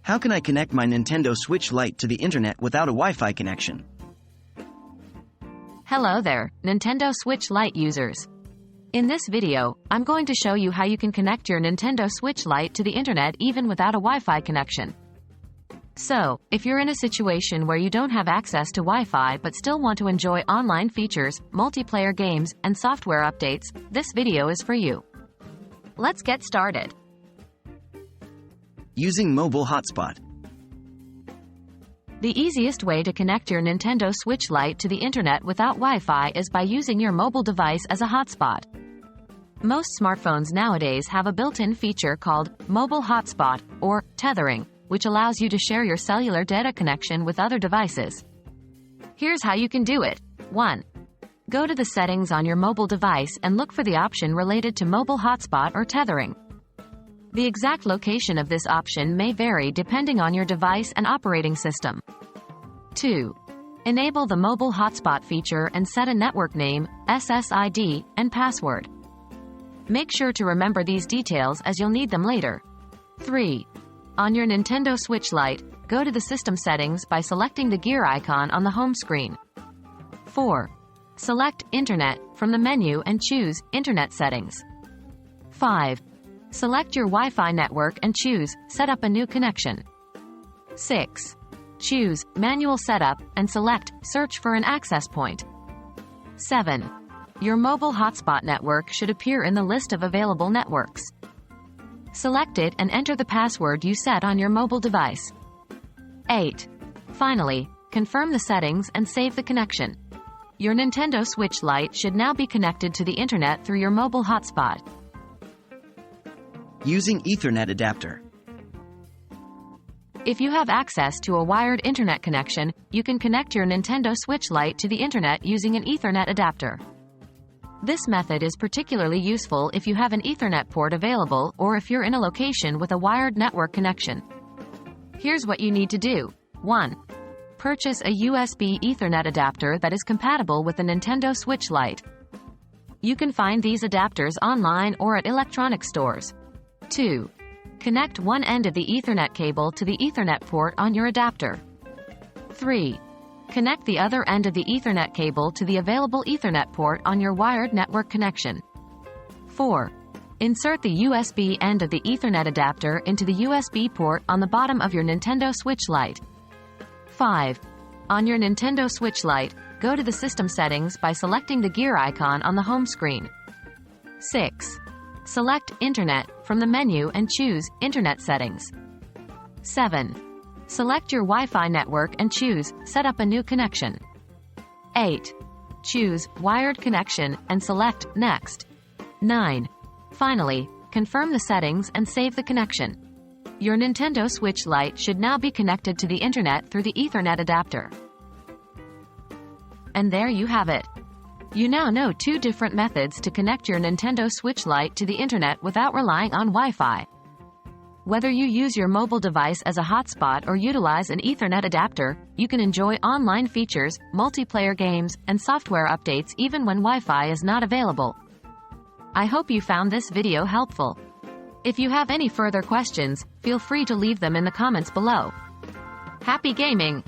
How can I connect my Nintendo Switch Lite to the internet without a Wi-Fi connection? Hello there, Nintendo Switch Lite users. In this video, I'm going to show you how you can connect your Nintendo Switch Lite to the internet even without a Wi-Fi connection. So, if you're in a situation where you don't have access to Wi-Fi but still want to enjoy online features, multiplayer games, and software updates, this video is for you. Let's get started. Using mobile hotspot. The easiest way to connect your Nintendo Switch Lite to the internet without Wi-Fi is by using your mobile device as a hotspot. Most smartphones nowadays have a built-in feature called mobile hotspot, or tethering, which allows you to share your cellular data connection with other devices. Here's how you can do it. 1. Go to the settings on your mobile device and look for the option related to mobile hotspot or tethering. The exact location of this option may vary depending on your device and operating system. 2. Enable the mobile hotspot feature and set a network name, SSID, and password. Make sure to remember these details as you'll need them later. 3. On your Nintendo Switch Lite, go to the system settings by selecting the gear icon on the home screen. 4. Select Internet from the menu and choose Internet Settings. 5. Select your Wi-Fi network and choose Set up a new connection. 6. Choose Manual Setup and select Search for an access point. 7. Your mobile hotspot network should appear in the list of available networks. Select it and enter the password you set on your mobile device. 8. Finally, confirm the settings and save the connection. Your Nintendo Switch Lite should now be connected to the internet through your mobile hotspot. Using Ethernet adapter. If you have access to a wired internet connection, you can connect your Nintendo Switch Lite to the internet using an Ethernet adapter. This method is particularly useful if you have an Ethernet port available or if you're in a location with a wired network connection. Here's what you need to do. 1. Purchase a USB Ethernet adapter that is compatible with the Nintendo Switch Lite. You can find these adapters online or at electronic stores. 2. Connect one end of the Ethernet cable to the Ethernet port on your adapter. 3. Connect the other end of the Ethernet cable to the available Ethernet port on your wired network connection. 4. Insert the USB end of the Ethernet adapter into the USB port on the bottom of your Nintendo Switch Lite. 5. On your Nintendo Switch Lite, go to the system settings by selecting the gear icon on the home screen. 6. Select Internet from the menu and choose Internet Settings. 7. Select your Wi-Fi network and choose Set up a new connection. 8. Choose Wired Connection and select Next. 9. Finally, confirm the settings and save the connection. Your Nintendo Switch Lite should now be connected to the internet through the Ethernet adapter. And there you have it. You now know 2 different methods to connect your Nintendo Switch Lite to the internet without relying on Wi-Fi. Whether you use your mobile device as a hotspot or utilize an Ethernet adapter, you can enjoy online features, multiplayer games, and software updates even when Wi-Fi is not available. I hope you found this video helpful. If you have any further questions, feel free to leave them in the comments below. Happy gaming!